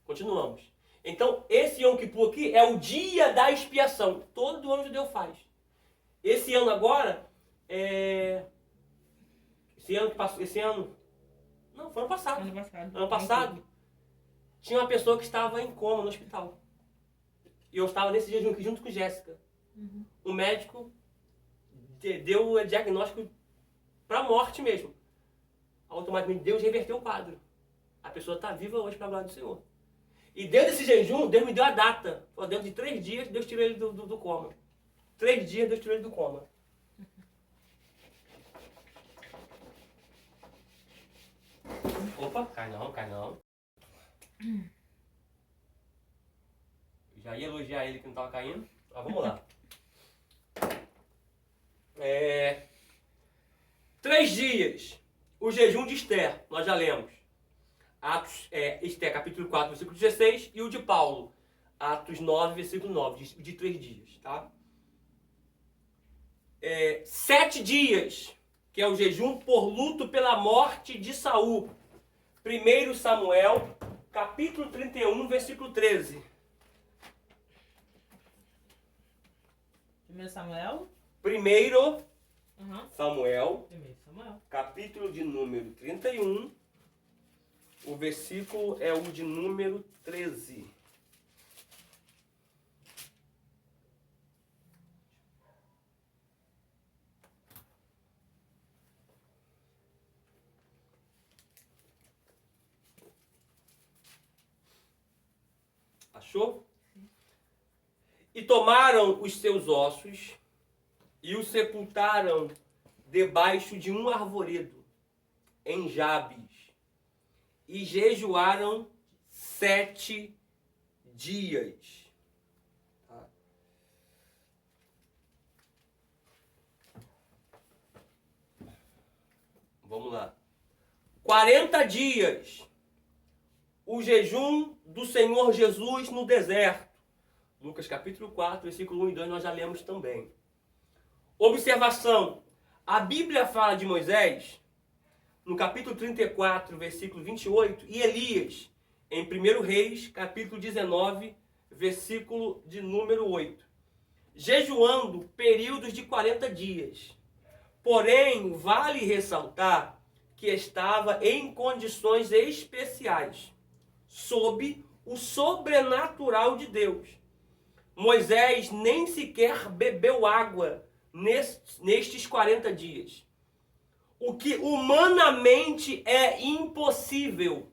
Continuamos. Então, esse Yom Kippur aqui é o dia da expiação. Todo ano o judeu faz. Esse ano agora, esse ano que passou, não, foi ano passado. Ano passado, tinha uma pessoa que estava em coma no hospital. E eu estava nesse dia junto com Jéssica. O médico deu o diagnóstico para morte mesmo. Automaticamente Deus reverteu o quadro. A pessoa está viva hoje para a glória do Senhor. E dentro desse jejum, Deus me deu a data. Dentro de 3 dias, Deus tirou ele do coma. 3 dias, Deus tirou ele do coma. Opa, cai não. Já ia elogiar ele que não estava caindo. Mas vamos lá. 3 dias. O jejum de Esther, nós já lemos. Esther, capítulo 4, versículo 16. E o de Paulo, Atos 9, versículo 9. De 3 dias, tá? 7 dias, que é o jejum por luto pela morte de Saul. 1 Samuel, capítulo 31, versículo 13. 1 Samuel? Samuel, capítulo de número 31, o versículo é o de número 13. Achou? E tomaram os seus ossos e os sepultaram debaixo de um arvoredo, em Jabes, e jejuaram 7 dias. Tá? Vamos lá. 40 dias. O jejum do Senhor Jesus no deserto. Lucas capítulo 4, versículo 1 e 2 nós já lemos também. Observação. A Bíblia fala de Moisés no capítulo 34, versículo 28, e Elias em 1 Reis, capítulo 19, versículo de número 8. Jejuando períodos de 40 dias. Porém, vale ressaltar que estava em condições especiais, sob o sobrenatural de Deus. Moisés nem sequer bebeu água nestes 40 dias. O que humanamente é impossível.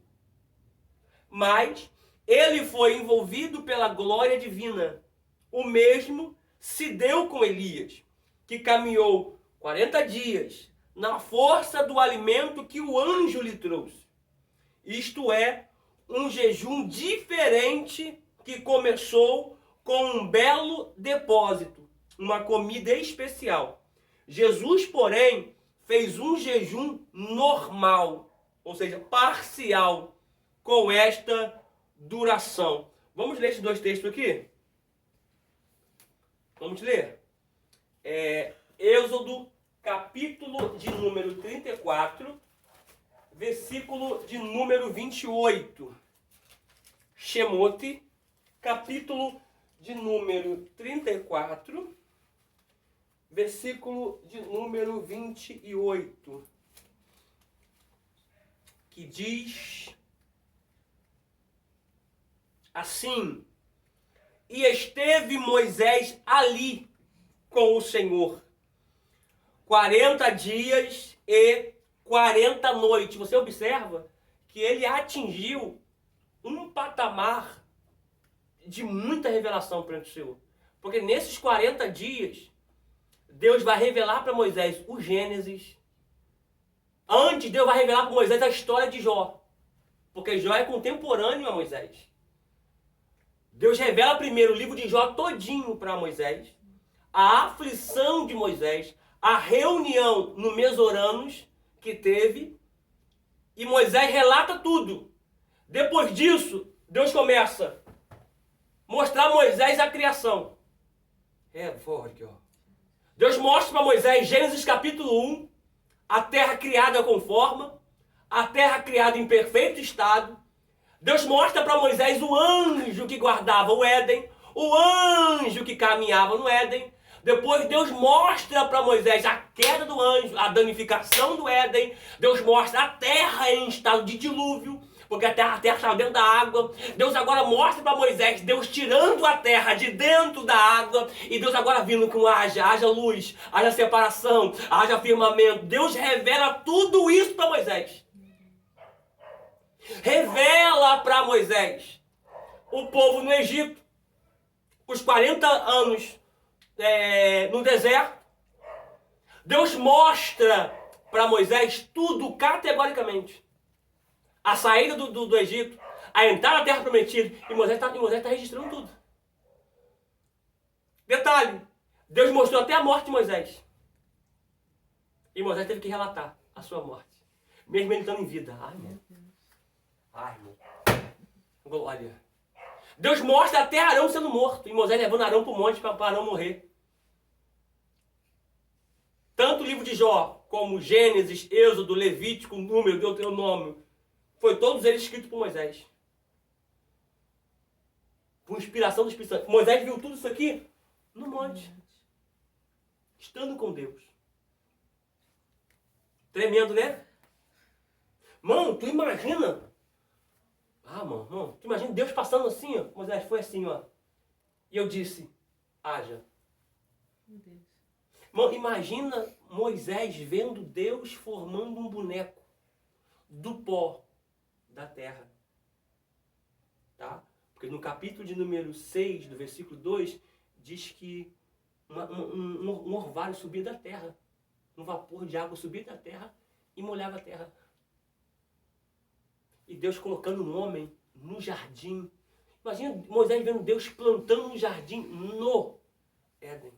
Mas ele foi envolvido pela glória divina. O mesmo se deu com Elias, que caminhou 40 dias na força do alimento que o anjo lhe trouxe. Isto é, um jejum diferente que começou com um belo depósito, uma comida especial. Jesus, porém, fez um jejum normal, ou seja, parcial, com esta duração. Vamos ler esses 2 textos aqui? Vamos ler? Êxodo, capítulo de número 34, versículo de número 28. Shemote, capítulo de número 34, versículo de número 28, que diz assim: E esteve Moisés ali com o Senhor 40 dias e 40 noites. Você observa que ele atingiu um patamar de muita revelação perante o Senhor. Porque nesses 40 dias, Deus vai revelar para Moisés o Gênesis. Antes, Deus vai revelar para Moisés a história de Jó. Porque Jó é contemporâneo a Moisés. Deus revela primeiro o livro de Jó todinho para Moisés. A aflição de Moisés. A reunião no Mesoranos que teve. E Moisés relata tudo. Depois disso, Deus começa a mostrar a Moisés a criação. Forte, ó. Deus mostra para Moisés, Gênesis capítulo 1, a terra criada com forma, a terra criada em perfeito estado. Deus mostra para Moisés o anjo que guardava o Éden, o anjo que caminhava no Éden. Depois Deus mostra para Moisés a queda do anjo, a danificação do Éden. Deus mostra a terra em estado de dilúvio, porque a terra estava dentro da água. Deus agora mostra para Moisés, Deus tirando a terra de dentro da água. E Deus agora vindo com haja luz, haja separação, haja firmamento. Deus revela tudo isso para Moisés. Revela para Moisés o povo no Egito, os 40 anos no deserto. Deus mostra para Moisés tudo categoricamente. A saída do Egito, a entrada na terra prometida, e Moisés está registrando tudo. Detalhe, Deus mostrou até a morte de Moisés. E Moisés teve que relatar a sua morte, mesmo ele estando em vida. Ai, meu Deus. Ai, irmão. Glória. Deus mostra até Arão sendo morto. E Moisés levando Arão para o monte para Arão morrer. Tanto o livro de Jó, como Gênesis, Êxodo, Levítico, Número, Deuteronômio, foi todos eles escritos por Moisés. Por inspiração do Espírito Santo. Moisés viu tudo isso aqui no monte. Estando com Deus. Tremendo, né? Mano, tu imagina... mano, tu imagina Deus passando assim, ó. Moisés foi assim, ó. E eu disse, haja. Meu Deus. Mano, imagina Moisés vendo Deus formando um boneco do pó da terra. Tá? Porque no capítulo de número 6, do versículo 2, diz que um orvalho subia da terra. Um vapor de água subia da terra e molhava a terra. E Deus colocando um homem no jardim. Imagina Moisés vendo Deus plantando um jardim no Éden.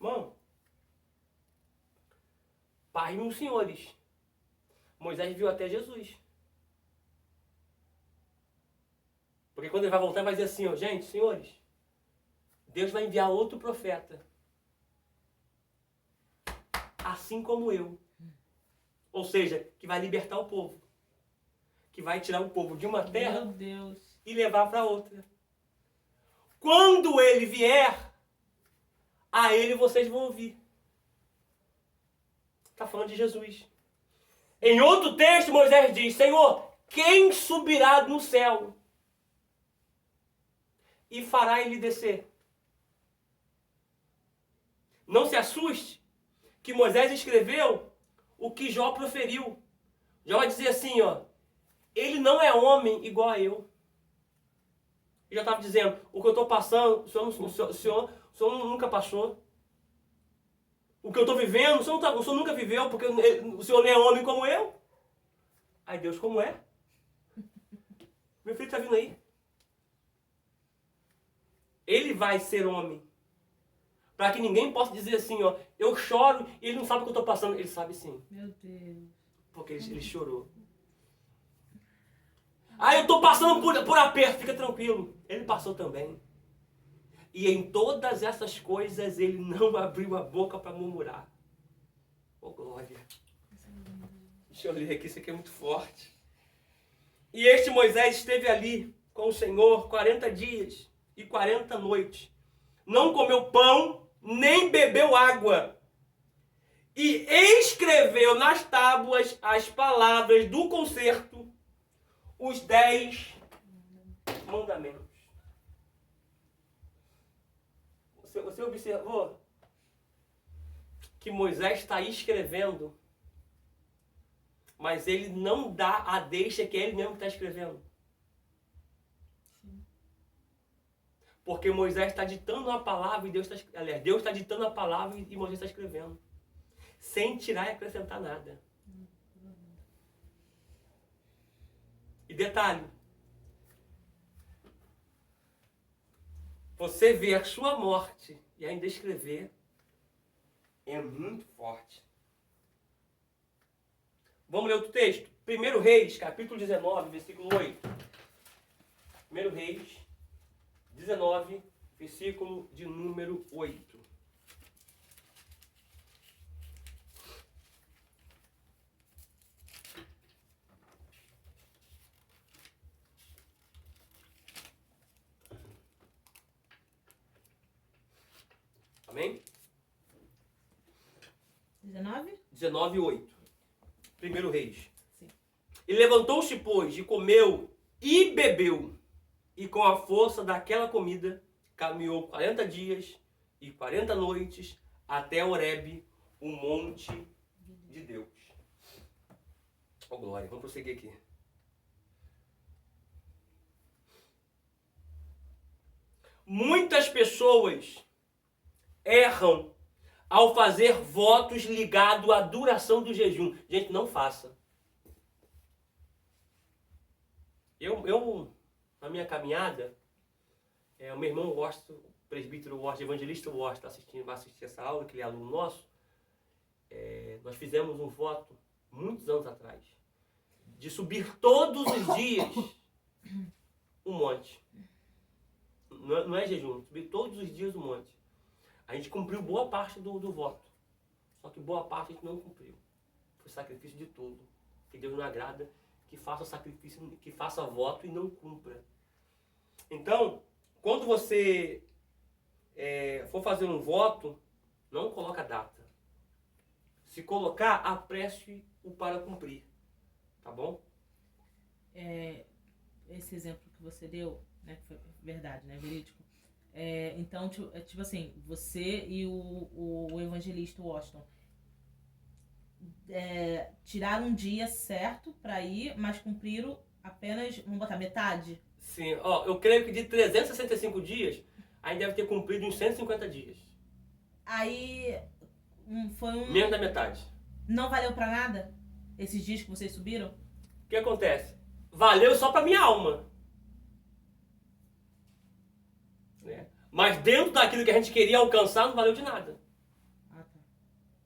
Irmão, paz meus senhores, Moisés viu até Jesus. Porque quando ele vai voltar, vai dizer assim, ó, gente, senhores, Deus vai enviar outro profeta, assim como eu. Ou seja, que vai libertar o povo. Que vai tirar o povo de uma terra e levar para outra. Quando ele vier, a ele vocês vão ouvir. Está falando de Jesus. Em outro texto, Moisés diz, Senhor, quem subirá no céu e fará ele descer? Não se assuste que Moisés escreveu o que Jó proferiu. Jó vai dizer assim, ó, ele não é homem igual a eu. Ele já estava dizendo, o que eu estou passando, o senhor nunca passou. O que eu estou vivendo, o senhor nunca viveu, porque o senhor nem é homem como eu. Aí Deus, como é? Meu filho está vindo aí. Ele vai ser homem. Para que ninguém possa dizer assim, ó, eu choro e ele não sabe o que eu estou passando. Ele sabe sim. Meu Deus. Porque ele chorou. Ah, eu estou passando por aperto. Fica tranquilo. Ele passou também. E em todas essas coisas ele não abriu a boca para murmurar. Oh, glória. Deixa eu ler aqui, isso aqui é muito forte. E este Moisés esteve ali com o Senhor 40 dias e 40 noites. Não comeu pão, nem bebeu água. E escreveu nas tábuas as palavras do concerto, os 10 mandamentos. Você observou que Moisés está escrevendo, mas ele não dá a deixa que é ele mesmo que está escrevendo. Porque Moisés está ditando a palavra e Deus está ditando a palavra e Moisés está escrevendo. Sem tirar e acrescentar nada. E detalhe. Você vê a sua morte e ainda escrever é muito forte. Vamos ler outro texto? 1 Reis, capítulo 19, versículo 8. 1 Reis 19, versículo de número 8. Amém? 19:8. 1 Reis. Sim. E levantou-se, pois, e comeu e bebeu. E com a força daquela comida, caminhou 40 dias e 40 noites até Horebe, o monte de Deus. Oh, glória. Vamos prosseguir aqui. Muitas pessoas erram ao fazer votos ligados à duração do jejum. Gente, não faça. Eu na minha caminhada, o meu irmão Washington, o presbítero Washington, evangelista Washington, vai assistir essa aula, que ele é aluno nosso. Nós fizemos um voto, muitos anos atrás, de subir todos os dias um monte. Não é jejum, subir todos os dias um monte. A gente cumpriu boa parte do voto. Só que boa parte a gente não cumpriu. Foi sacrifício de todo. Que Deus não agrada que faça sacrifício, que faça voto e não cumpra. Então, quando você for fazer um voto, não coloca data. Se colocar, apresse-o para cumprir. Tá bom? Esse exemplo que você deu, né, que foi verdade, né, verídico. Então, tipo assim, você e o evangelista Washington tiraram um dia certo para ir, mas cumpriram apenas, vamos botar, metade? Sim, eu creio que de 365 dias, a gente deve ter cumprido uns 150 dias. Aí foi menos da metade. Não valeu para nada esses dias que vocês subiram? O que acontece? Valeu só para minha alma. Mas dentro daquilo que a gente queria alcançar, não valeu de nada.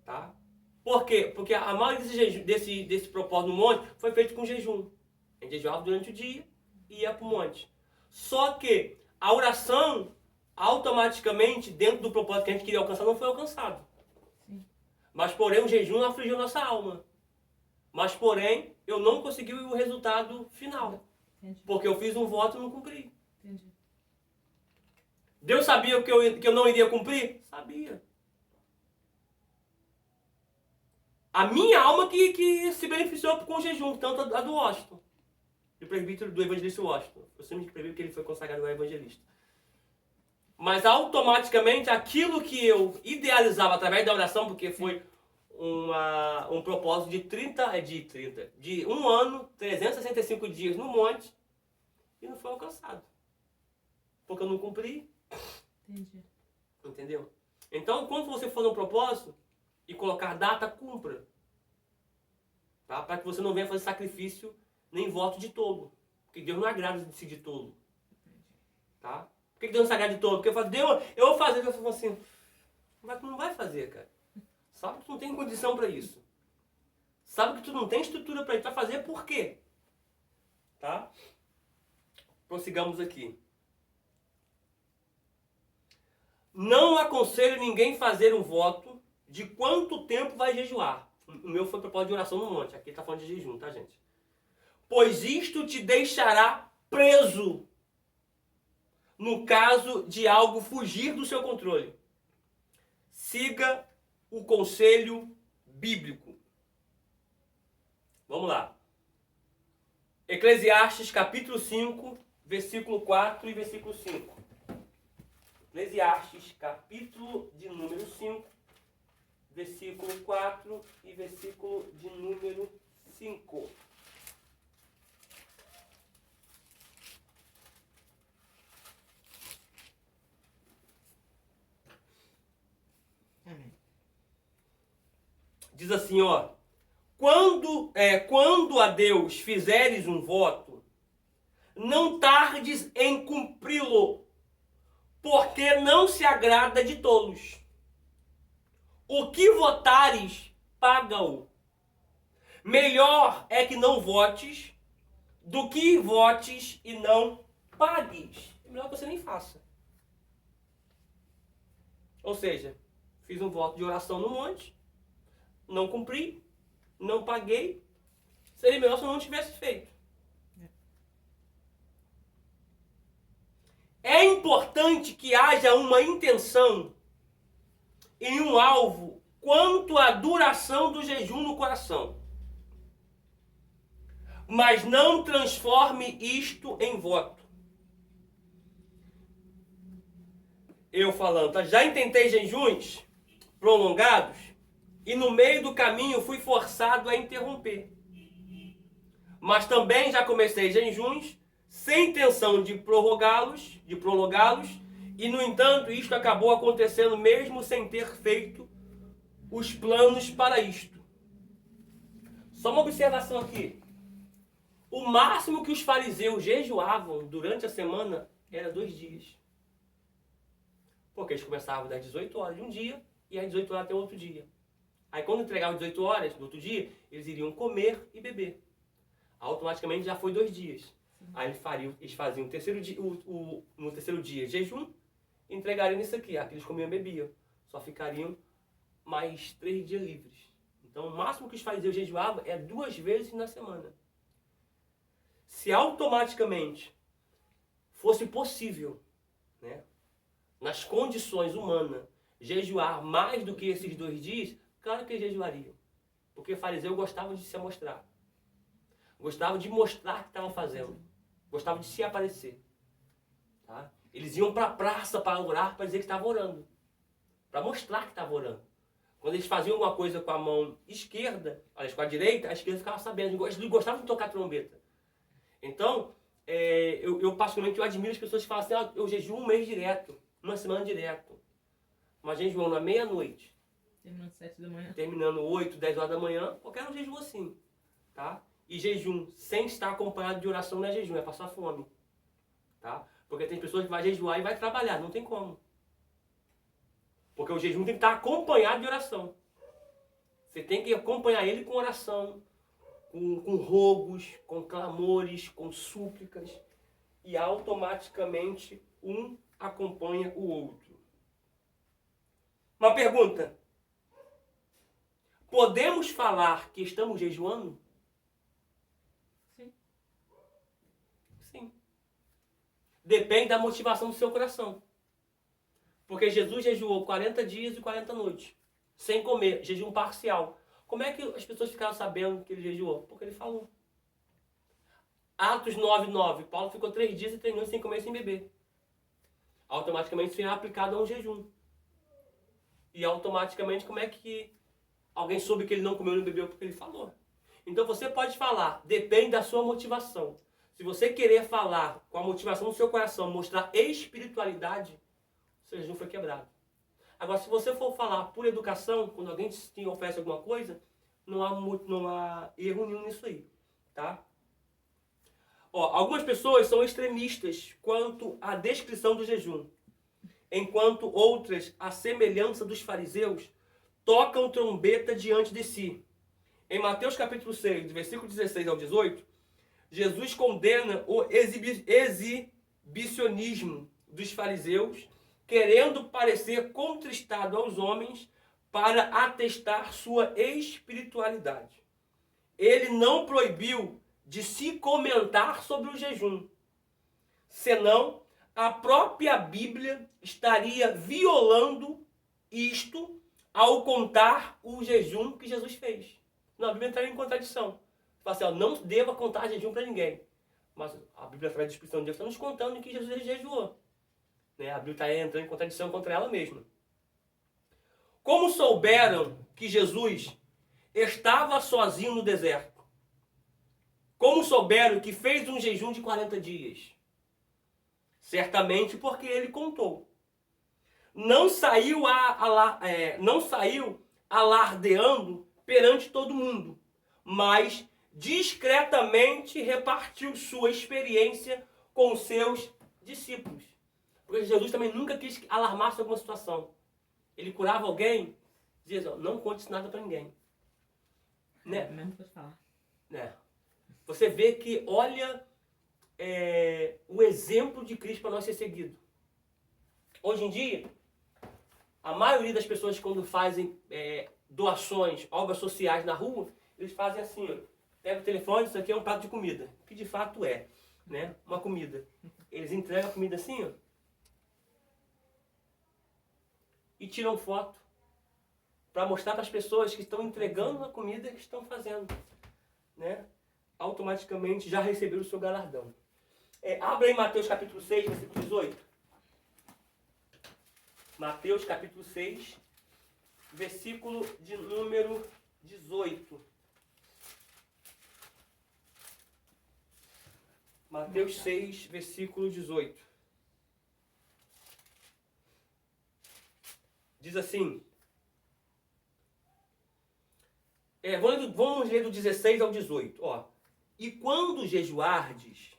Tá? Por quê? Porque a maioria desse propósito no monte foi feito com jejum. A gente jejuava durante o dia e ia para o monte. Só que a oração, automaticamente, dentro do propósito que a gente queria alcançar, não foi alcançado. Sim. Mas, porém, o jejum afligiu nossa alma. Mas, porém, eu não consegui o resultado final. Entendi. Porque eu fiz um voto e não cumpri. Entendi. Deus sabia que eu não iria cumprir? Sabia. A minha alma que se beneficiou com o jejum, tanto a do Washington, do presbítero do evangelista Washington. Eu sempre escrevi que ele foi consagrado ao evangelista. Mas automaticamente aquilo que eu idealizava através da oração, porque foi um propósito de um ano, 365 dias no monte, e não foi alcançado. Porque eu não cumpri. Entendi. Entendeu? Então, quando você for no propósito e colocar data, cumpra. Tá? Para que você não venha fazer sacrifício nem voto de tolo. Porque Deus não agrada de si de tolo. Tá? Por que Deus não se agrada de tolo? Porque eu falo, Deus, eu vou fazer. Deus fala assim, não vai fazer, cara. Sabe que tu não tem condição para isso. Sabe que tu não tem estrutura para isso. Vai fazer por quê? Tá? Prossigamos aqui. Não aconselho ninguém fazer um voto de quanto tempo vai jejuar. O meu foi propósito de oração no monte. Aqui está falando de jejum, tá, gente? Pois isto te deixará preso no caso de algo fugir do seu controle. Siga o conselho bíblico. Vamos lá. Eclesiastes capítulo 5, versículo 4 e versículo 5. Eclesiastes, capítulo de número 5, versículo 4 e versículo de número 5. Amém. Diz assim, quando a Deus fizeres um voto, não tardes em cumpri-lo, porque não se agrada de tolos. O que votares, paga-o. Melhor é que não votes, do que votes e não pagues. É melhor que você nem faça. Ou seja, fiz um voto de oração no monte, não cumpri, não paguei, seria melhor se eu não tivesse feito. É importante que haja uma intenção em um alvo quanto à duração do jejum no coração. Mas não transforme isto em voto. Eu falando, tá? Já intentei jejuns prolongados e no meio do caminho fui forçado a interromper. Mas também já comecei jejuns sem intenção de prolongá-los, e no entanto isto acabou acontecendo mesmo sem ter feito os planos para isto. Só uma observação aqui. O máximo que os fariseus jejuavam durante a semana era 2 dias. Porque eles começavam das 18 horas de um dia e às 18 horas até outro dia. Aí quando entregavam 18 horas do outro dia, eles iriam comer e beber. Automaticamente já foi 2 dias. Aí eles faziam no terceiro dia jejum e entregariam isso aqui. Aqui eles comiam e bebiam. Só ficariam mais 3 dias livres. Então o máximo que os fariseus jejuavam é 2 vezes na semana. Se automaticamente fosse possível, né, nas condições humanas, jejuar mais do que esses 2 dias, claro que eles jejuariam. Porque fariseu gostava de se mostrar. Gostava de mostrar o que estavam fazendo. Gostava de se aparecer. Tá? Eles iam para a praça para orar, para dizer que estavam orando. Para mostrar que estavam orando. Quando eles faziam alguma coisa com a mão esquerda, aliás, com a direita, a esquerda ficava sabendo. Eles gostavam de tocar trombeta. Então, eu particularmente admiro as pessoas que falam assim, eu jejuo um mês direto, uma semana direto. Mas jejuando à meia-noite. Terminando 7 da manhã. Terminando 8, 10 horas da manhã, qualquer um jejum assim. Tá? E jejum sem estar acompanhado de oração não é jejum, é passar fome. Tá? Porque tem pessoas que vão jejuar e vai trabalhar, não tem como. Porque o jejum tem que estar acompanhado de oração. Você tem que acompanhar ele com oração, com rogos, com clamores, com súplicas, e automaticamente um acompanha o outro. Uma pergunta. Podemos falar que estamos jejuando? Sim. Sim. Depende da motivação do seu coração. Porque Jesus jejuou 40 dias e 40 noites, sem comer, jejum parcial. Como é que as pessoas ficaram sabendo que ele jejuou? Porque ele falou. Atos 9:9. Paulo ficou 3 dias e 3 noites sem comer e sem beber. Automaticamente isso é aplicado a um jejum. E automaticamente como é que alguém soube que ele não comeu e não bebeu? Porque ele falou. Então você pode falar, depende da sua motivação. Se você querer falar com a motivação do seu coração, mostrar espiritualidade, o seu jejum foi quebrado. Agora, se você for falar por educação, quando alguém te oferece alguma coisa, não há erro nenhum nisso aí, tá? Algumas pessoas são extremistas quanto à descrição do jejum, enquanto outras, à semelhança dos fariseus, tocam trombeta diante de si. Em Mateus capítulo 6, do versículo 16 ao 18, Jesus condena o exibicionismo dos fariseus, querendo parecer contristado aos homens para atestar sua espiritualidade. Ele não proibiu de se comentar sobre o jejum, senão a própria Bíblia estaria violando isto ao contar o jejum que Jesus fez. Não, a Bíblia entraria em contradição. Fala assim, não deva contar jejum para ninguém. Mas a Bíblia traz a descrição de Deus, está nos contando que Jesus jejuou. A Bíblia está entrando em contradição contra ela mesma. Como souberam que Jesus estava sozinho no deserto? Como souberam que fez um jejum de 40 dias? Certamente porque ele contou. Não saiu alardeando perante todo mundo, mas discretamente repartiu sua experiência com os seus discípulos. Porque Jesus também nunca quis alarmar sobre alguma situação. Ele curava alguém, dizia, não conte isso nada para ninguém. Né? Mesmo pode falar. Né? Você vê que, olha, o exemplo de Cristo para nós ser seguido. Hoje em dia, a maioria das pessoas quando fazem doações, obras sociais na rua, eles fazem assim, ó, pega o telefone, isso aqui é um prato de comida, que de fato é, né? Uma comida. Eles entregam a comida assim, ó, e tiram foto para mostrar para as pessoas que estão entregando a comida que estão fazendo, né? Automaticamente já receberam o seu galardão. Abra aí Mateus capítulo 6, versículo 18. Mateus capítulo 6, versículo de número 18. Mateus 6, versículo 18. Diz assim. Vamos ler do 16 ao 18. Ó. E quando jejuardes,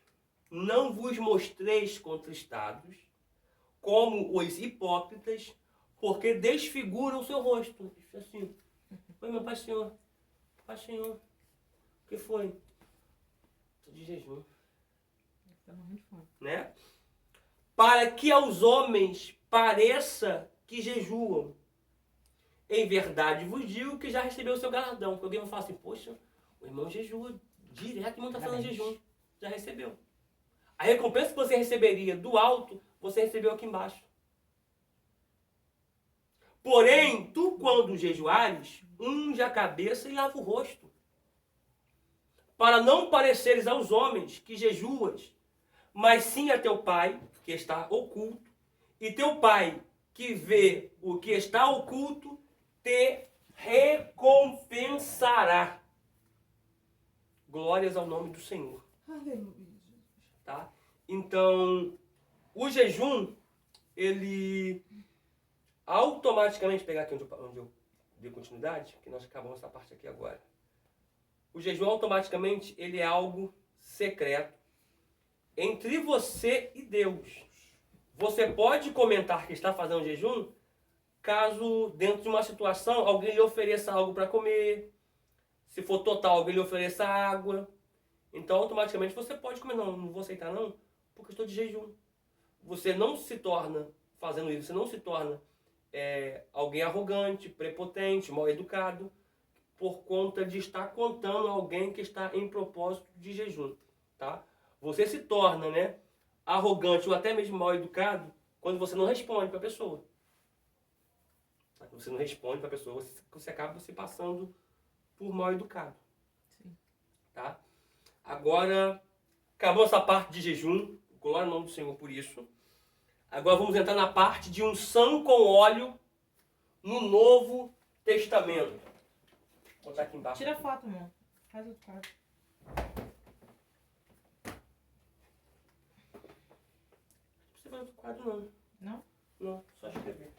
não vos mostreis contristados, como os hipócritas, porque desfiguram o seu rosto. Diz assim. Oi, meu pai, senhor. Pai, senhor. O que foi? Estou de jejum. Né? Para que aos homens pareça que jejuam. Em verdade vos digo que já recebeu o seu galardão. Porque alguém vai falar assim, poxa, o irmão jejua direto, o irmão está fazendo jejum. Já recebeu. A recompensa que você receberia do alto, você recebeu aqui embaixo. Porém, tu quando jejuares, unge a cabeça e lava o rosto. Para não pareceres aos homens que jejuas, mas sim a teu pai, que está oculto, e teu pai, que vê o que está oculto, te recompensará. Glórias ao nome do Senhor. Aleluia. Tá? Então, o jejum, ele automaticamente, pegar aqui onde eu dei continuidade, que nós acabamos essa parte aqui agora. O jejum automaticamente, ele é algo secreto entre você e Deus. Você pode comentar que está fazendo jejum caso, dentro de uma situação, alguém lhe ofereça algo para comer. Se for total, alguém lhe ofereça água. Então, automaticamente, você pode comer. Não vou aceitar não, porque estou de jejum. Você não se torna, fazendo isso, você não se torna alguém arrogante, prepotente, mal educado, por conta de estar contando alguém que está em propósito de jejum. Tá? Você se torna, né, arrogante ou até mesmo mal educado quando você não responde para a pessoa. Quando você não responde para a pessoa, você acaba se passando por mal educado. Sim. Tá? Agora, acabou essa parte de jejum. Glória ao nome do Senhor por isso. Agora vamos entrar na parte de unção com óleo no Novo Testamento. Vou botar aqui embaixo. Tira a foto, amor. Faz outro quadro. Não precisa fazer outro quadro, não. Não? Não, só escrever.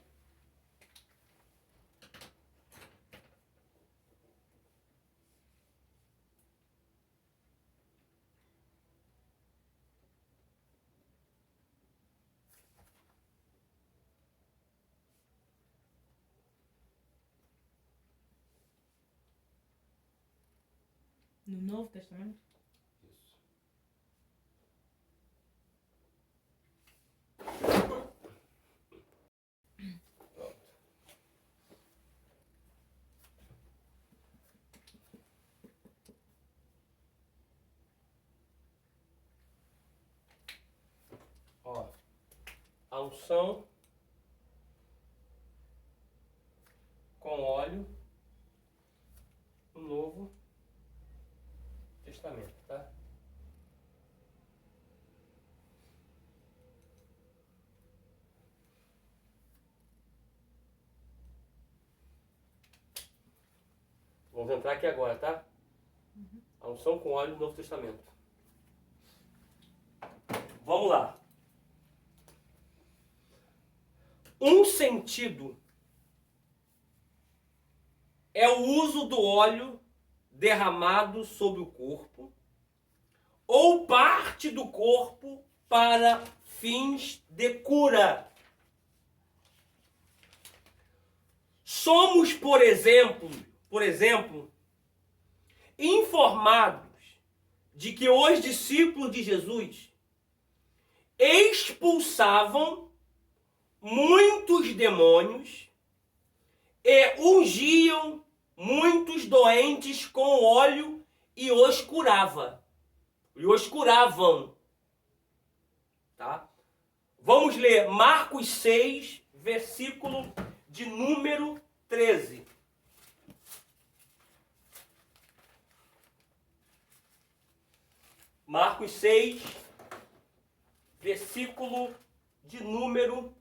No Novo Testamento? Isso. Pronto. Ó, a unção com óleo no Novo Testamento, tá? Vamos entrar aqui agora, tá? A unção com óleo no Novo Testamento. Vamos lá. Um sentido é o uso do óleo derramado sobre o corpo ou parte do corpo para fins de cura. Somos, por exemplo, informados de que os discípulos de Jesus expulsavam muitos demônios e ungiam muitos doentes com óleo e os curava. E os curavam. Tá? Vamos ler Marcos 6, versículo de número 13. Marcos 6, versículo de número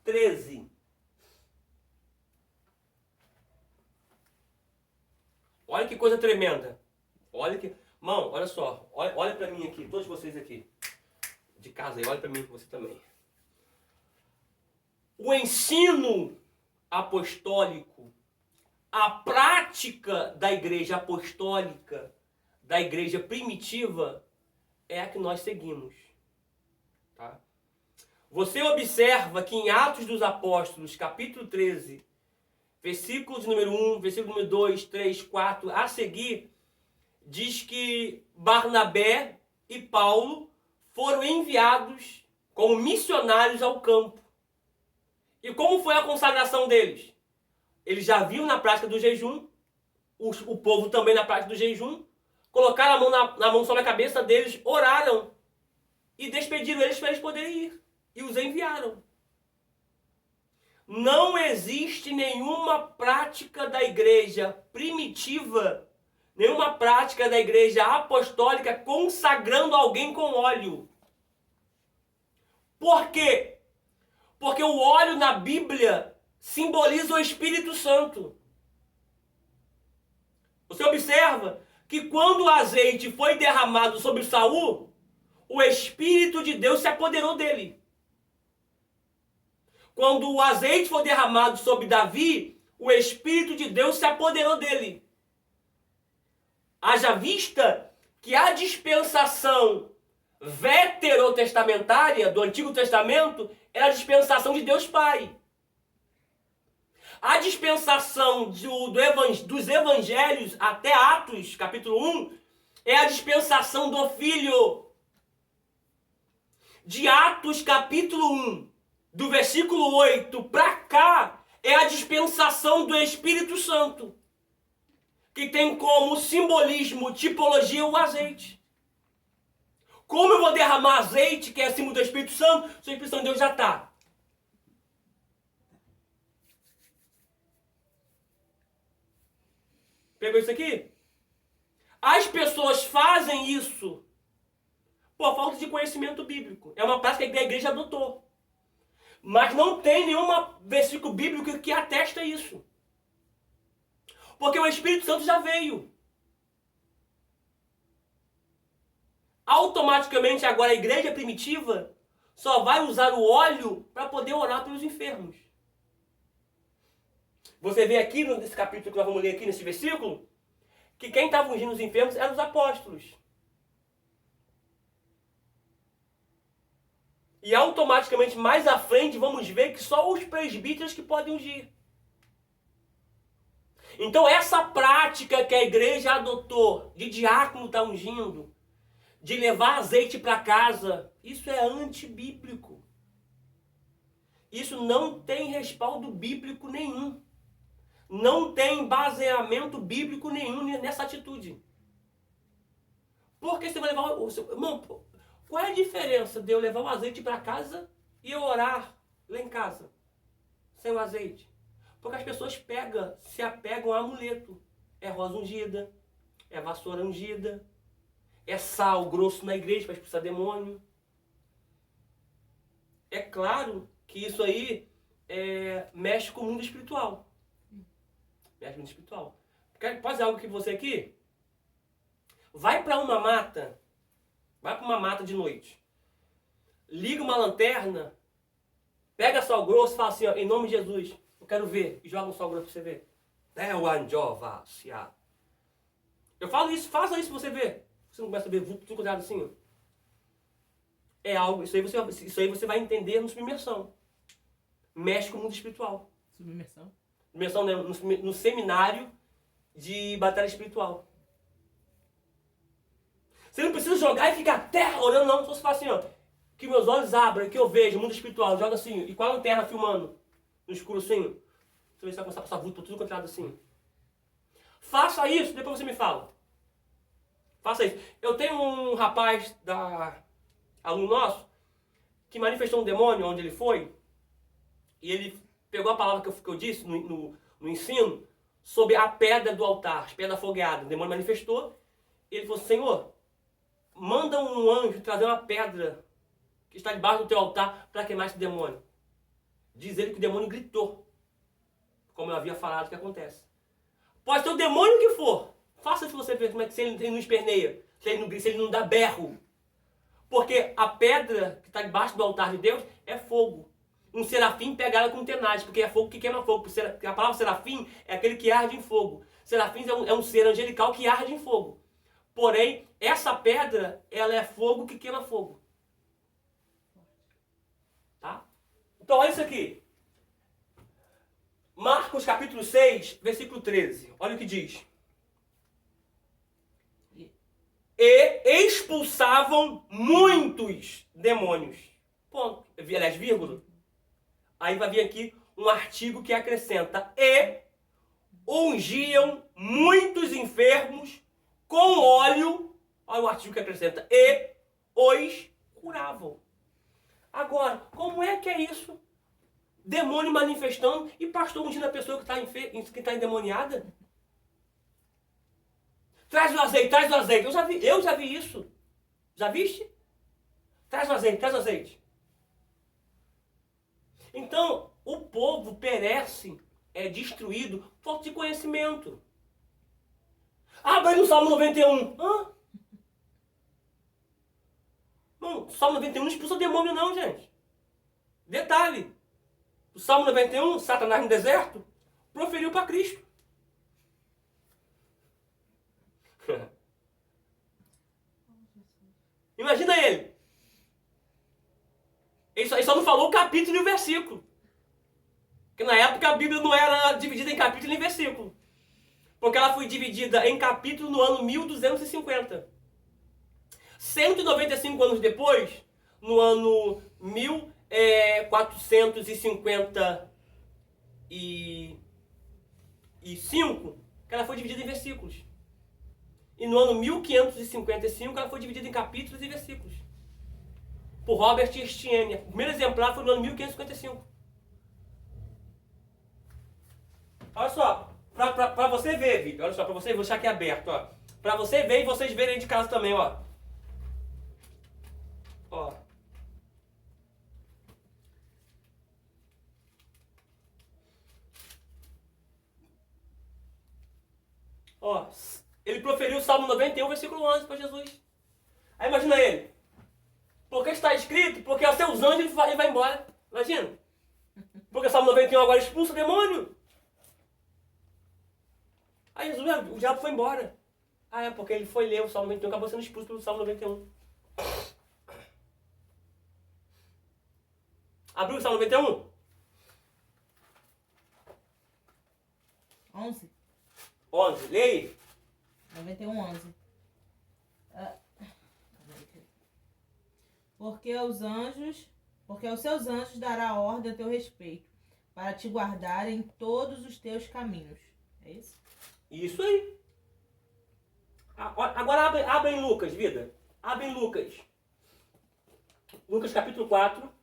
13. Olha que coisa tremenda. Olha que... Mão, olha só. Olha pra mim aqui, todos vocês aqui. De casa aí, olha pra mim, você também. O ensino apostólico, a prática da igreja apostólica, da igreja primitiva, é a que nós seguimos. Tá? Você observa que em Atos dos Apóstolos, capítulo 13, versículo de número 1, versículo número 2, 3, 4, a seguir, diz que Barnabé e Paulo foram enviados como missionários ao campo. E como foi a consagração deles? Eles já viam na prática do jejum, o povo também na prática do jejum, colocaram a mão na mão sobre a cabeça deles, oraram e despediram eles para eles poderem ir. E os enviaram. Não existe nenhuma prática da igreja primitiva, nenhuma prática da igreja apostólica consagrando alguém com óleo. Por quê? Porque o óleo na Bíblia simboliza o Espírito Santo. Você observa que quando o azeite foi derramado sobre Saul, o Espírito de Deus se apoderou dele. Quando o azeite foi derramado sobre Davi, o Espírito de Deus se apoderou dele. Haja vista que a dispensação veterotestamentária do Antigo Testamento era a dispensação de Deus Pai. A dispensação dos evangelhos até Atos, capítulo 1, é a dispensação do Filho. De Atos, capítulo 1, do versículo 8 para cá, é a dispensação do Espírito Santo, que tem como simbolismo, tipologia, o azeite. Como eu vou derramar azeite, que é símbolo do Espírito Santo, se o Espírito Santo de Deus já está? Pegou isso aqui? As pessoas fazem isso por falta de conhecimento bíblico. É uma prática que a igreja adotou. Mas não tem nenhum versículo bíblico que atesta isso. Porque o Espírito Santo já veio. Automaticamente agora a igreja primitiva só vai usar o óleo para poder orar pelos enfermos. Você vê aqui nesse capítulo que nós vamos ler aqui nesse versículo, que quem estava ungindo os enfermos eram os apóstolos. E automaticamente mais à frente vamos ver que só os presbíteros que podem ungir. Então essa prática que a igreja adotou de diácono estar ungindo, de levar azeite para casa, isso é antibíblico. Isso não tem respaldo bíblico nenhum. Não tem baseamento bíblico nenhum nessa atitude. Porque você vai levar... Irmão, qual é a diferença de eu levar o azeite para casa e eu orar lá em casa sem o azeite? Porque as pessoas se apegam a amuleto. É rosa ungida, é vassoura ungida, é sal grosso na igreja para expulsar demônio. É claro que isso aí mexe com o mundo espiritual. Mexe com o mundo espiritual. Pode fazer algo que você aqui? Vai para uma mata. Vai para uma mata de noite. Liga uma lanterna. Pega sal grosso e fala assim, ó, em nome de Jesus, eu quero ver. E joga um sal grosso para você ver. Eu falo isso, faça isso para você ver. Você não começa a ver tudo cuidado assim, ó. É algo, isso aí você vai entender no submersão. Mexe com o mundo espiritual. Submersão? Submersão, né? No seminário de batalha espiritual. Você não precisa jogar e ficar terra orando, não. Só se faz assim, ó. Que meus olhos abram, que eu vejo o mundo espiritual. Joga assim, e com a lanterna filmando. No escuro assim. Você vai começar a passar vulto por tudo quanto é lado assim. Faça isso, depois você me fala. Faça isso. Eu tenho um rapaz, aluno nosso, que manifestou um demônio onde ele foi. E ele pegou a palavra que eu disse no ensino sobre a pedra do altar, a pedra fogueada. O demônio manifestou. E ele falou, Senhor, manda um anjo trazer uma pedra que está debaixo do teu altar para queimar esse demônio. Diz ele que o demônio gritou, como eu havia falado que acontece. Pode ser o demônio que for. Faça se você ver como é que se ele não esperneia, se ele não grita, se ele não dá berro. Porque a pedra que está debaixo do altar de Deus é fogo. Um serafim pega ela com tenaz, porque é fogo que queima fogo. A palavra serafim é aquele que arde em fogo. Serafim é um ser angelical que arde em fogo. Porém, essa pedra, ela é fogo que queima fogo. Tá? Então, olha isso aqui. Marcos capítulo 6, versículo 13. Olha o que diz. E expulsavam muitos demônios. Ponto. Aliás, vírgula. Aí vai vir aqui um artigo que acrescenta. E ungiam muitos enfermos com óleo. Olha o artigo que acrescenta. E os curavam. Agora, como é que é isso? Demônio manifestando e pastor ungindo a pessoa que está endemoniada? Traz o azeite, traz o azeite. Eu já vi isso. Já viste? Traz o azeite, traz o azeite. Então, o povo perece, é destruído, por falta de conhecimento. Abre aí no Salmo 91. Hã? Não, o Salmo 91 não expulsa demônio não, gente. Detalhe. O Salmo 91, Satanás no deserto, proferiu para Cristo. Imagina ele. Ele só não falou o capítulo e o versículo. Porque na época a Bíblia não era dividida em capítulo e em versículo. Porque ela foi dividida em capítulo no ano 1250. 195 anos depois, no ano 1455, que ela foi dividida em versículos. E no ano 1555 ela foi dividida em capítulos e versículos. Por Robert Estienne. O primeiro exemplar foi no ano 1555. Olha só, pra você ver, Vitor, olha só, pra você ver, vou deixar aqui aberto, ó. Pra você ver e vocês verem aí de casa também, ó. Ó. Ó, ele proferiu o Salmo 91, versículo 11 para Jesus. Aí imagina ele. Porque está escrito, porque aos seus anjos ele vai embora. Imagina. Porque o Salmo 91 agora expulsa o demônio. Aí Jesus, o diabo foi embora. Ah, é porque ele foi ler o Salmo 91, acabou sendo expulso pelo Salmo 91. Abriu o Salmo 91? 11. 11, leia aí. 91, 11. Porque aos seus anjos dará ordem a teu respeito, para te guardar em todos os teus caminhos. É isso? Isso aí. Agora abre em Lucas, vida. Abre em Lucas. Lucas capítulo 4.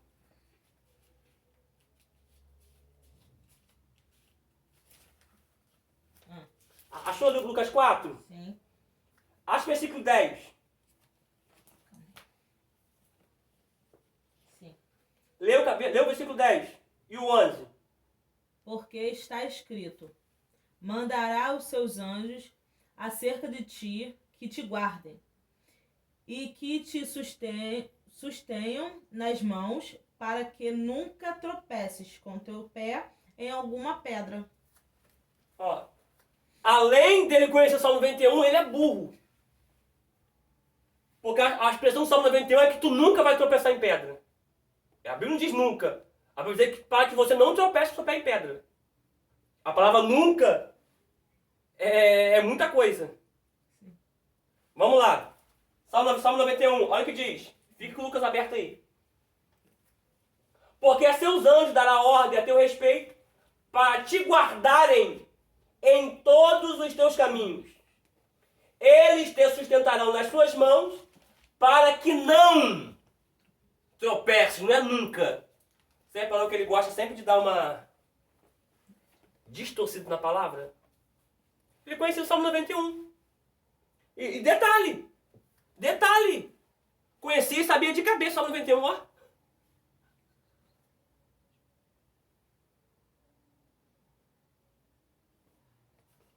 Achou Lucas 4? Sim. Acho versículo 10. Sim. Leu o versículo 10 e o 11. Porque está escrito: mandará os seus anjos acerca de ti, que te guardem, e que te sustenham nas mãos, para que nunca tropeces com teu pé em alguma pedra. Ó, além dele conhecer o Salmo 91, ele é burro. Porque a expressão do Salmo 91 é que tu nunca vai tropeçar em pedra. A Bíblia não diz nunca. A Bíblia diz que para que você não tropece com seu pé em pedra. A palavra nunca é muita coisa. Vamos lá. Salmo 91, olha o que diz. Fique com o Lucas aberto aí. Porque a seus anjos dará ordem a teu respeito para te guardarem em todos os teus caminhos. Eles te sustentarão nas suas mãos para que não tropeces, não é nunca. Você reparou que ele gosta sempre de dar uma distorcida na palavra? Ele conhecia o Salmo 91. E detalhe, Detalhe, conhecia e sabia de cabeça Salmo 91, ó.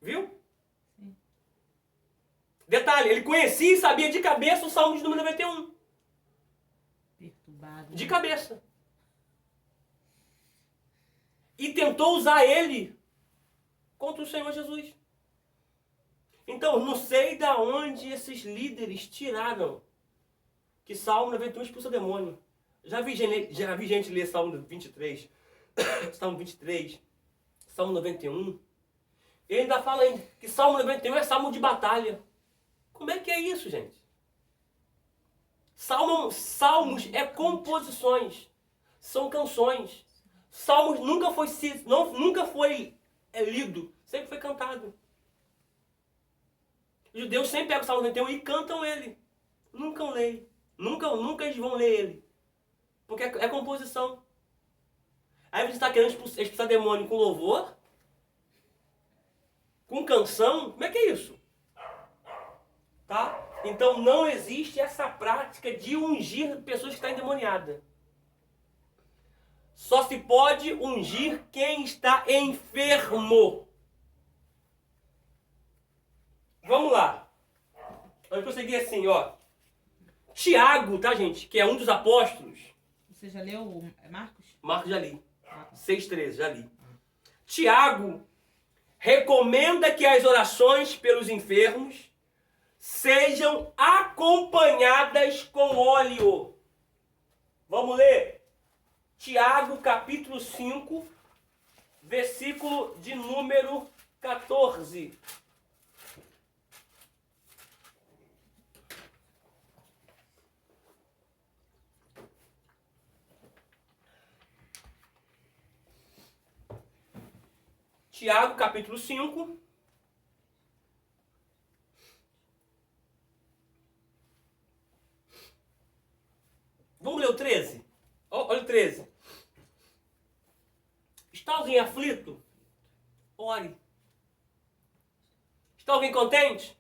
Viu? Sim. Detalhe, ele conhecia e sabia de cabeça o Salmo de número 91. Perturbado. De cabeça. E tentou usar ele contra o Senhor Jesus. Então, não sei da onde esses líderes tiraram que Salmo 91 expulsa demônio. Já vi gente ler Salmo 23, Salmo 23, Salmo 91. Ele ainda fala que Salmo 91 é salmo de batalha. Como é que é isso, gente? Salmos é composições. São canções. Salmos nunca foi lido. Sempre foi cantado. Os judeus sempre pegam o Salmo 91 e cantam ele. Nunca leem. Nunca eles vão ler ele. Porque é composição. Aí você está querendo expulsar demônio com louvor? Com canção? Como é que é isso? Tá? Então não existe essa prática de ungir pessoas que estão endemoniadas. Só se pode ungir quem está enfermo. Vamos lá. Vamos prosseguir assim, ó. Tiago, tá, gente? Que é um dos apóstolos. Você já leu o Marcos? Marcos já li. 6,13, já li. Tiago recomenda que as orações pelos enfermos sejam acompanhadas com óleo. Vamos ler? Tiago, capítulo 5, versículo de número 14. Tiago, capítulo 5. Vamos ler o 13? Olha o 13. Está alguém aflito? Ore. Está alguém contente?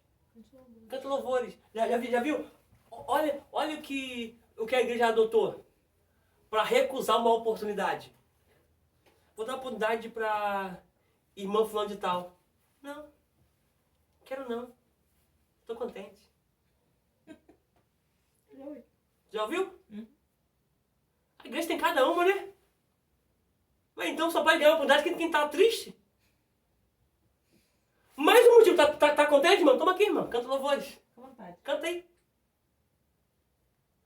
Canta louvores. Já viu? Olha o que a igreja adotou para recusar uma oportunidade. Vou dar uma oportunidade para irmã fulano de tal. Não. Quero não. Estou contente. Já ouviu? A igreja tem cada uma, né? Mas então só pode ganhar uma oportunidade quem está triste. Mais um motivo. Tá contente, irmão? Toma aqui, irmão. Canta louvores. Com vontade. Canta aí.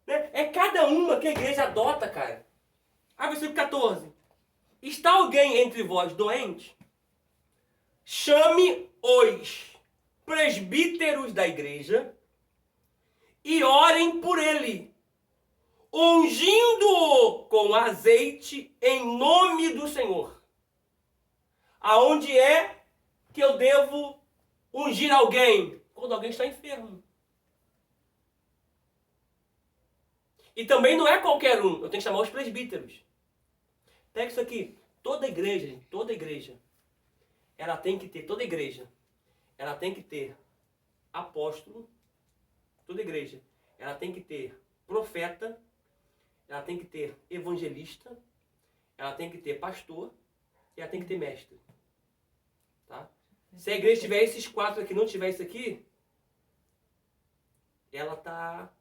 Né? É cada uma que a igreja adota, cara. Versículo 14. Está alguém entre vós doente? Chame os presbíteros da igreja e orem por ele, ungindo-o com azeite em nome do Senhor. Aonde é que eu devo ungir alguém? Quando alguém está enfermo. E também não é qualquer um. Eu tenho que chamar os presbíteros. Pega isso aqui. Toda igreja, ela tem que ter, toda igreja, ela tem que ter apóstolo, toda igreja, ela tem que ter profeta, ela tem que ter evangelista, ela tem que ter pastor e ela tem que ter mestre. Tá? Se a igreja tiver esses 4 aqui, não tiver isso aqui, ela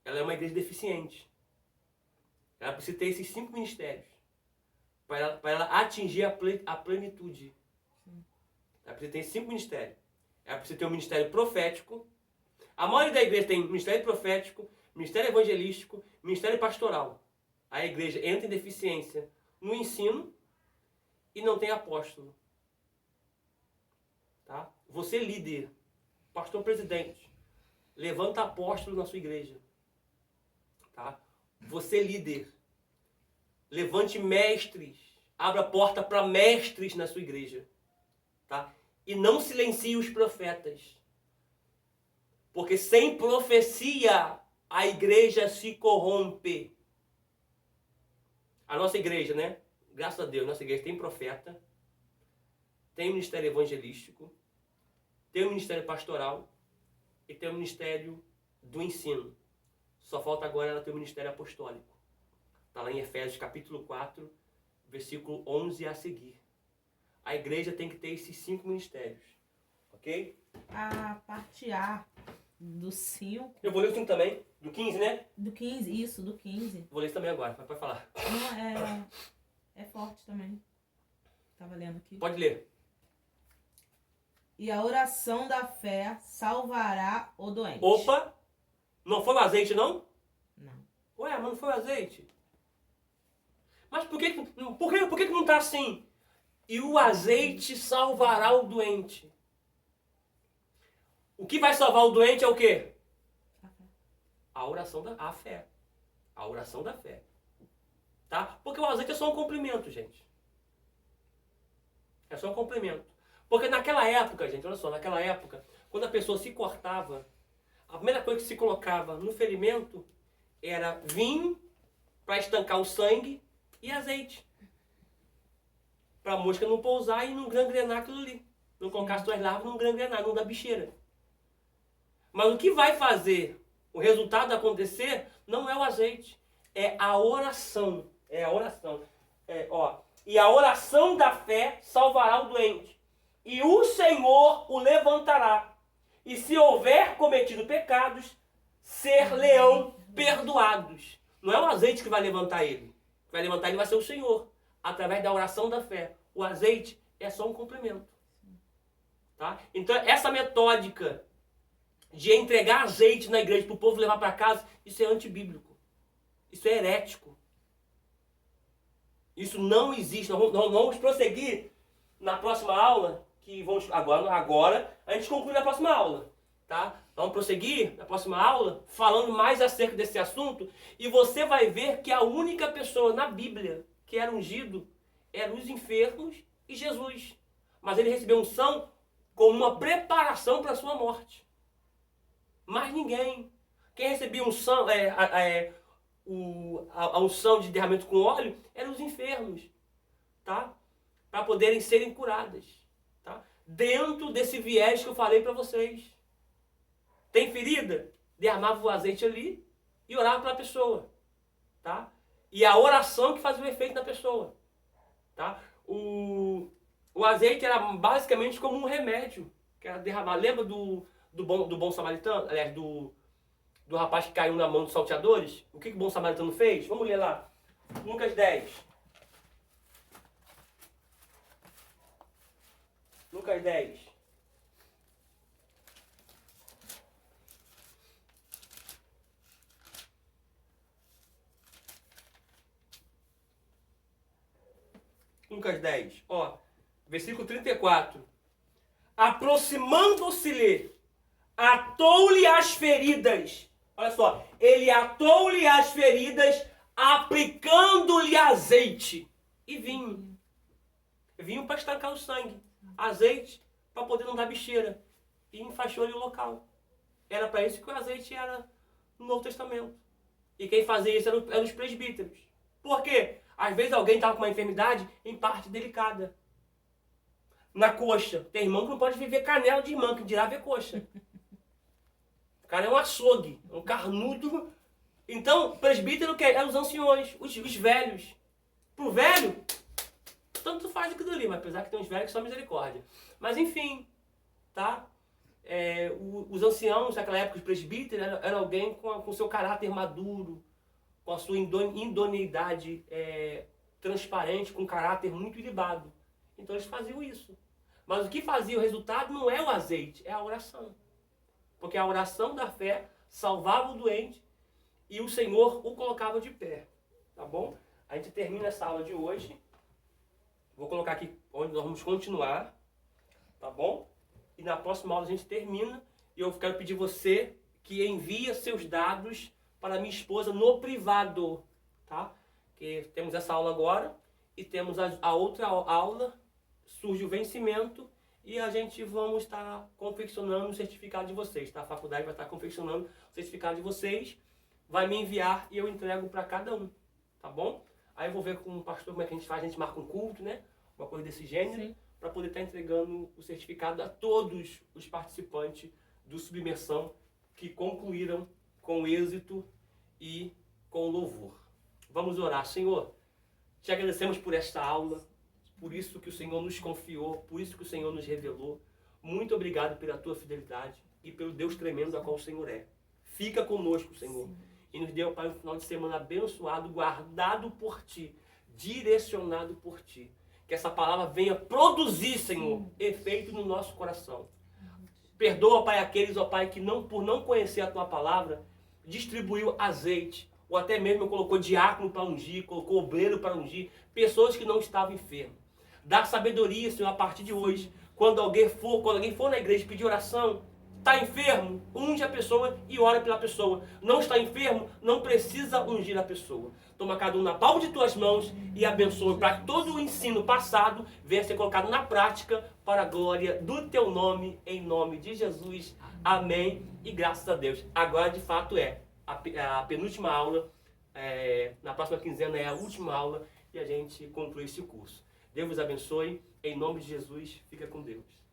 é uma igreja deficiente. Ela precisa ter esses 5 ministérios para ela atingir a plenitude. Ela precisa ter 5 ministérios. Ela precisa ter um ministério profético. A maioria da igreja tem ministério profético, ministério evangelístico, ministério pastoral. A igreja entra em deficiência no ensino e não tem apóstolo. Tá? Você líder, pastor presidente, levanta apóstolo na sua igreja. Tá? Você líder, levante mestres, abra a porta para mestres na sua igreja. Tá? E não silencie os profetas. Porque sem profecia a igreja se corrompe. A nossa igreja, né? Graças a Deus, nossa igreja tem profeta, tem ministério evangelístico, tem um ministério pastoral e tem um ministério do ensino. Só falta agora ela ter o ministério apostólico. Está lá em Efésios capítulo 4, versículo 11 a seguir. A igreja tem que ter esses 5 ministérios. Ok? A parte A do 5. Eu vou ler o 5 também. Do 15, né? Do 15, isso, do 15. Vou ler isso também agora, mas pode falar. Não, é forte também. Tava lendo aqui. Pode ler. E a oração da fé salvará o doente. Opa! Não foi o azeite, não? Não. Ué, mas não foi o azeite. Mas por que não está assim? E o azeite salvará o doente. O que vai salvar o doente é o quê? A oração a fé. A oração da fé. Tá? Porque o azeite é só um complemento, gente. É só um complemento. Porque naquela época, gente, olha só, naquela época, quando a pessoa se cortava, a primeira coisa que se colocava no ferimento era vinho para estancar o sangue e azeite. Para a mosca não pousar e não gangrenar aquilo ali. Não colocar as suas larvas, não gangrenar, não dar bicheira. Mas o que vai fazer o resultado acontecer não é o azeite, é a oração. É a oração. E a oração da fé salvará o doente. E o Senhor o levantará. E se houver cometido pecados, ser-lhe-ão perdoados. Não é o azeite que vai levantar ele. Que vai levantar ele vai ser o Senhor, através da oração da fé. O azeite é só um complemento. Tá? Então, essa metódica de entregar azeite na igreja para o povo levar para casa, isso é antibíblico. Isso é herético. Isso não existe. Nós vamos prosseguir na próxima aula, que vamos agora a gente conclui na próxima aula, tá? Vamos prosseguir na próxima aula falando mais acerca desse assunto e você vai ver que a única pessoa na Bíblia que era ungido eram os enfermos e Jesus. Mas ele recebeu unção como uma preparação para a sua morte. Mais ninguém. Quem recebia unção, a unção de derramamento com óleo eram os enfermos, tá? Para poderem serem curadas, tá? Dentro desse viés que eu falei para vocês. Tem ferida? Derramava o azeite ali e orava para a pessoa, tá? E a oração que fazia o efeito na pessoa, tá? O azeite era basicamente como um remédio que era derramar. Lembra do bom samaritano? Aliás, do rapaz que caiu na mão dos salteadores? O que o bom samaritano fez? Vamos ler lá. Lucas 10. Lucas 10. Lucas 10, versículo 34. Aproximando-se-lhe, atou-lhe as feridas. Olha só, ele atou-lhe as feridas, aplicando-lhe azeite e vinho. Vinho para estancar o sangue. Azeite para poder não dar bicheira. E enfaixou-lhe o local. Era para isso que o azeite era no Novo Testamento. E quem fazia isso eram os presbíteros. Por quê? Às vezes alguém estava com uma enfermidade em parte delicada. Na coxa. Tem irmão que não pode viver canela de irmã, que dirá ver coxa. O cara é um açougue, um carnudo. Então, presbítero eram os anciões, os velhos. Pro velho, tanto faz aquilo ali, mas apesar que tem uns velhos que são misericórdia. Mas enfim, tá? Os anciãos naquela época, os presbíteros, eram alguém com seu caráter maduro, com a sua idoneidade transparente, com um caráter muito ilibado. Então eles faziam isso. Mas o que fazia o resultado não é o azeite, é a oração. Porque a oração da fé salvava o doente e o Senhor o colocava de pé. Tá bom? A gente termina essa aula de hoje. Vou colocar aqui onde nós vamos continuar. Tá bom? E na próxima aula a gente termina. E eu quero pedir você que envie seus dados para minha esposa no privado. Tá? Que temos essa aula agora. E temos a outra aula. Surge o vencimento. E a gente vamos estar confeccionando o certificado de vocês. Tá? A faculdade vai estar confeccionando o certificado de vocês. Vai me enviar e eu entrego para cada um. Tá bom? Aí eu vou ver com o pastor como é que a gente faz. A gente marca um culto, né? Uma coisa desse gênero. Para poder estar entregando o certificado a todos os participantes do Submersão que concluíram com êxito e com louvor. Vamos orar. Senhor, te agradecemos por esta aula, por isso que o Senhor nos confiou, por isso que o Senhor nos revelou. Muito obrigado pela tua fidelidade e pelo Deus tremendo a qual o Senhor é. Fica conosco, Senhor. E nos dê, Pai, um final de semana abençoado, guardado por Ti, direcionado por Ti. Que essa palavra venha produzir, Senhor, efeito no nosso coração. Perdoa, Pai, aqueles, ó Pai, que por não conhecer a Tua palavra, distribuiu azeite, ou até mesmo colocou diácono para ungir, colocou obreiro para ungir, pessoas que não estavam enfermas. Dá sabedoria, Senhor, a partir de hoje. Quando alguém for na igreja pedir oração, está enfermo, unge a pessoa e ora pela pessoa. Não está enfermo, não precisa ungir a pessoa. Toma cada um na palma de tuas mãos e abençoe para que todo o ensino passado venha ser colocado na prática para a glória do teu nome, em nome de Jesus. Amém e graças a Deus. Agora, de fato, é a penúltima aula. Na próxima quinzena é a última aula e a gente conclui esse curso. Deus vos abençoe. Em nome de Jesus, fica com Deus.